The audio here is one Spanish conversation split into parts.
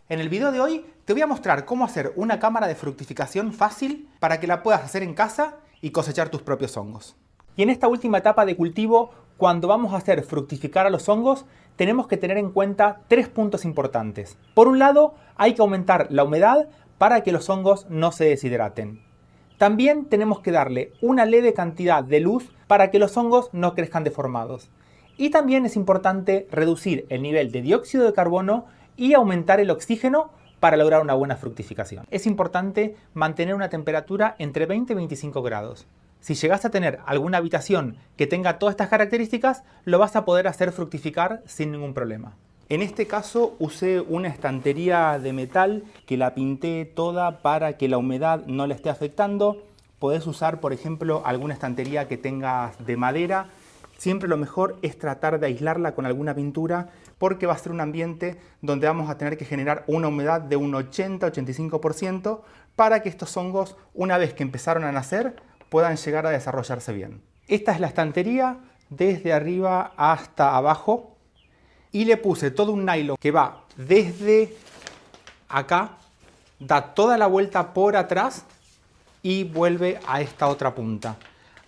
En el video de hoy te voy a mostrar cómo hacer una cámara de fructificación fácil para que la puedas hacer en casa y cosechar tus propios hongos. Y en esta última etapa de cultivo, cuando vamos a hacer fructificar a los hongos, tenemos que tener en cuenta 3 puntos importantes. Por un lado, hay que aumentar la humedad para que los hongos no se deshidraten. También tenemos que darle una leve cantidad de luz para que los hongos no crezcan deformados. Y también es importante reducir el nivel de dióxido de carbono y aumentar el oxígeno para lograr una buena fructificación. Es importante mantener una temperatura entre 20 y 25 grados. Si llegas a tener alguna habitación que tenga todas estas características, lo vas a poder hacer fructificar sin ningún problema. En este caso usé una estantería de metal que la pinté toda para que la humedad no la esté afectando. Podés usar, por ejemplo, alguna estantería que tengas de madera. Siempre lo mejor es tratar de aislarla con alguna pintura porque va a ser un ambiente donde vamos a tener que generar una humedad de un 80-85% para que estos hongos, una vez que empezaron a nacer, puedan llegar a desarrollarse bien. Esta es la estantería desde arriba hasta abajo y le puse todo un nylon que va desde acá, da toda la vuelta por atrás y vuelve a esta otra punta.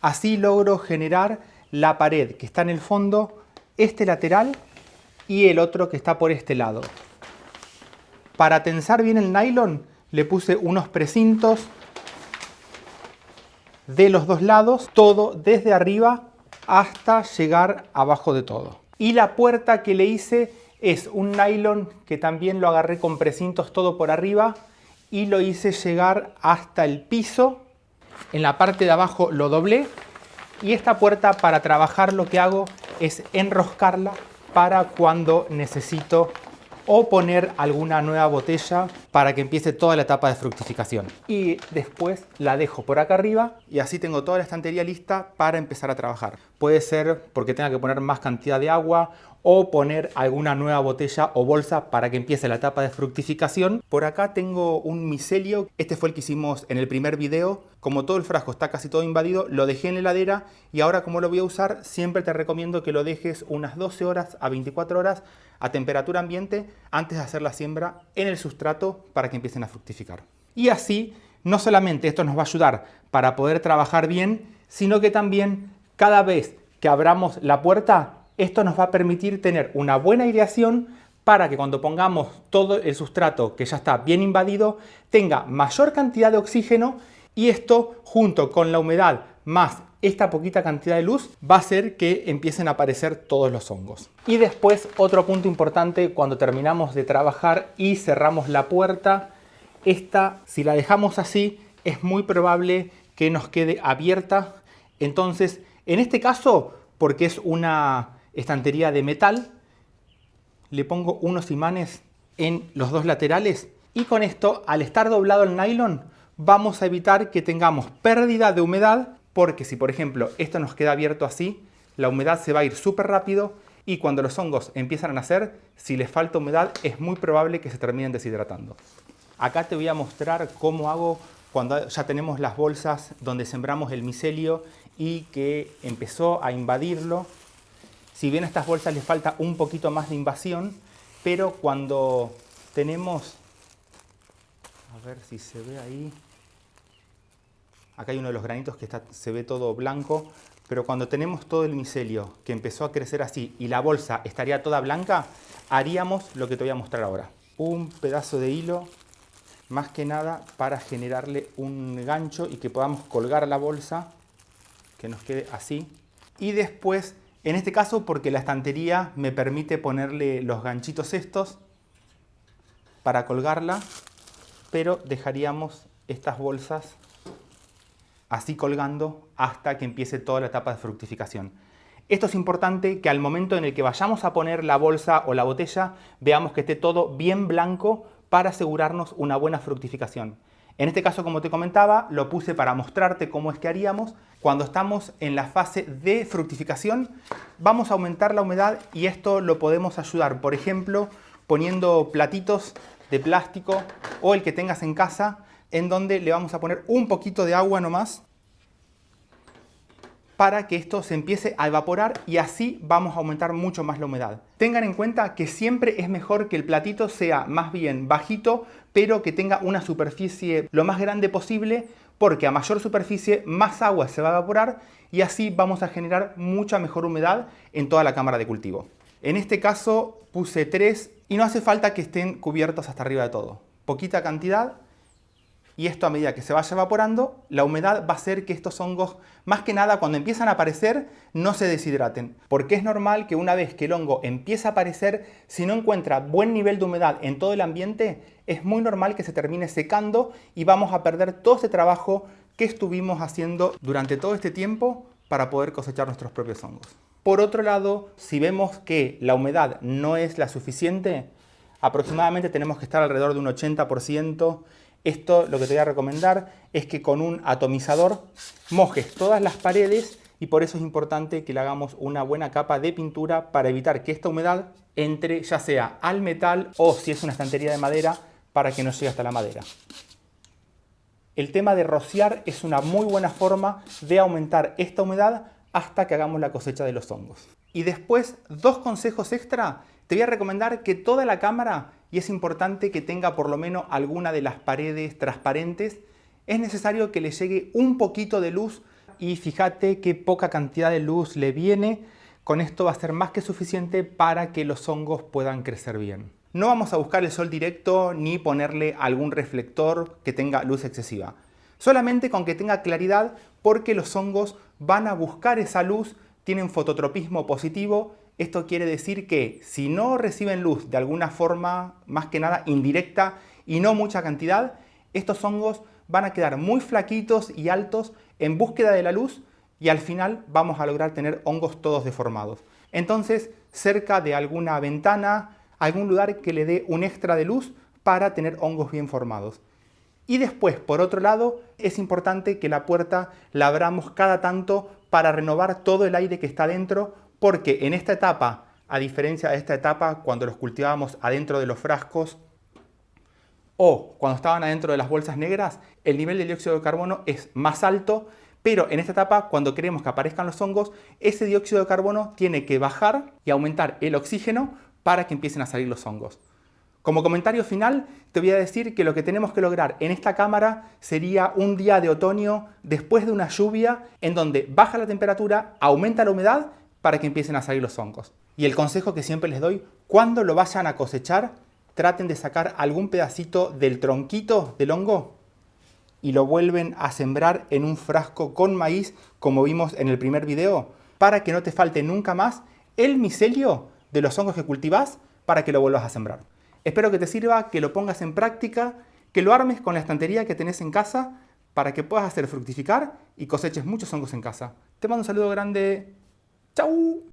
Así logro generar la pared que está en el fondo, este lateral y el otro que está por este lado. Para tensar bien el nylon le puse unos precintos de los dos lados, todo desde arriba hasta llegar abajo de todo. Y la puerta que le hice es un nylon que también lo agarré con precintos todo por arriba y lo hice llegar hasta el piso. En la parte de abajo lo doblé. Y esta puerta, para trabajar, lo que hago es enroscarla para cuando necesito o poner alguna nueva botella para que empiece toda la etapa de fructificación. Y después la dejo por acá arriba y así tengo toda la estantería lista para empezar a trabajar. Puede ser porque tenga que poner más cantidad de agua o poner alguna nueva botella o bolsa para que empiece la etapa de fructificación. Por acá tengo un micelio, este fue el que hicimos en el primer video. Como todo el frasco está casi todo invadido, lo dejé en la heladera y ahora como lo voy a usar, siempre te recomiendo que lo dejes unas 12 horas a 24 horas a temperatura ambiente antes de hacer la siembra en el sustrato para que empiecen a fructificar. Y así, no solamente esto nos va a ayudar para poder trabajar bien, sino que también cada vez que abramos la puerta, esto nos va a permitir tener una buena aireación para que cuando pongamos todo el sustrato que ya está bien invadido, tenga mayor cantidad de oxígeno y esto, junto con la humedad más esta poquita cantidad de luz, va a hacer que empiecen a aparecer todos los hongos. Y después, otro punto importante, cuando terminamos de trabajar y cerramos la puerta, esta, si la dejamos así, es muy probable que nos quede abierta. Entonces, en este caso, porque es una estantería de metal, le pongo unos imanes en los dos laterales y con esto, al estar doblado el nylon, vamos a evitar que tengamos pérdida de humedad, porque si por ejemplo esto nos queda abierto así, la humedad se va a ir súper rápido y cuando los hongos empiezan a nacer, si les falta humedad es muy probable que se terminen deshidratando. Acá te voy a mostrar cómo hago cuando ya tenemos las bolsas donde sembramos el micelio y que empezó a invadirlo. Si bien a estas bolsas les falta un poquito más de invasión, pero cuando tenemos, a ver si se ve ahí, acá hay uno de los granitos que se ve todo blanco, pero cuando tenemos todo el micelio que empezó a crecer así y la bolsa estaría toda blanca, haríamos lo que te voy a mostrar ahora. Un pedazo de hilo, más que nada para generarle un gancho y que podamos colgar la bolsa, que nos quede así. Y después, en este caso, porque la estantería me permite ponerle los ganchitos estos para colgarla, pero dejaríamos estas bolsas así colgando hasta que empiece toda la etapa de fructificación. Esto es importante que al momento en el que vayamos a poner la bolsa o la botella, veamos que esté todo bien blanco para asegurarnos una buena fructificación. En este caso, como te comentaba, lo puse para mostrarte cómo es que haríamos. Cuando estamos en la fase de fructificación, vamos a aumentar la humedad y esto lo podemos ayudar, por ejemplo, poniendo platitos de plástico o el que tengas en casa, en donde le vamos a poner un poquito de agua nomás para que esto se empiece a evaporar y así vamos a aumentar mucho más la humedad. Tengan en cuenta que siempre es mejor que el platito sea más bien bajito, pero que tenga una superficie lo más grande posible, porque a mayor superficie más agua se va a evaporar y así vamos a generar mucha mejor humedad en toda la cámara de cultivo. En este caso puse 3 y no hace falta que estén cubiertos hasta arriba de todo. Poquita cantidad. Y esto, a medida que se vaya evaporando, la humedad va a hacer que estos hongos, más que nada cuando empiezan a aparecer, no se deshidraten. Porque es normal que una vez que el hongo empieza a aparecer, si no encuentra buen nivel de humedad en todo el ambiente, es muy normal que se termine secando y vamos a perder todo este trabajo que estuvimos haciendo durante todo este tiempo para poder cosechar nuestros propios hongos. Por otro lado, si vemos que la humedad no es la suficiente, aproximadamente tenemos que estar alrededor de un 80%. Esto lo que te voy a recomendar es que con un atomizador mojes todas las paredes y por eso es importante que le hagamos una buena capa de pintura para evitar que esta humedad entre ya sea al metal o si es una estantería de madera para que no llegue hasta la madera. El tema de rociar es una muy buena forma de aumentar esta humedad hasta que hagamos la cosecha de los hongos. Y después, 2 consejos extra. Te voy a recomendar que toda la cámara, y es importante que tenga por lo menos alguna de las paredes transparentes, es necesario que le llegue un poquito de luz y fíjate qué poca cantidad de luz le viene. Con esto va a ser más que suficiente para que los hongos puedan crecer bien. No vamos a buscar el sol directo ni ponerle algún reflector que tenga luz excesiva. Solamente con que tenga claridad, porque los hongos van a buscar esa luz, tienen fototropismo positivo. Esto quiere decir que si no reciben luz de alguna forma, más que nada indirecta y no mucha cantidad, estos hongos van a quedar muy flaquitos y altos en búsqueda de la luz y al final vamos a lograr tener hongos todos deformados. Entonces, cerca de alguna ventana, algún lugar que le dé un extra de luz para tener hongos bien formados. Y después, por otro lado, es importante que la puerta la abramos cada tanto para renovar todo el aire que está dentro, porque en esta etapa, a diferencia de esta etapa cuando los cultivábamos adentro de los frascos o cuando estaban adentro de las bolsas negras, el nivel de dióxido de carbono es más alto, pero en esta etapa, cuando queremos que aparezcan los hongos, ese dióxido de carbono tiene que bajar y aumentar el oxígeno para que empiecen a salir los hongos. Como comentario final, te voy a decir que lo que tenemos que lograr en esta cámara sería un día de otoño después de una lluvia en donde baja la temperatura, aumenta la humedad para que empiecen a salir los hongos. Y el consejo que siempre les doy, cuando lo vayan a cosechar, traten de sacar algún pedacito del tronquito del hongo y lo vuelven a sembrar en un frasco con maíz, como vimos en el primer video, para que no te falte nunca más el micelio de los hongos que cultivás para que lo vuelvas a sembrar. Espero que te sirva, que lo pongas en práctica, que lo armes con la estantería que tenés en casa para que puedas hacer fructificar y coseches muchos hongos en casa. Te mando un saludo grande. ¡Chau!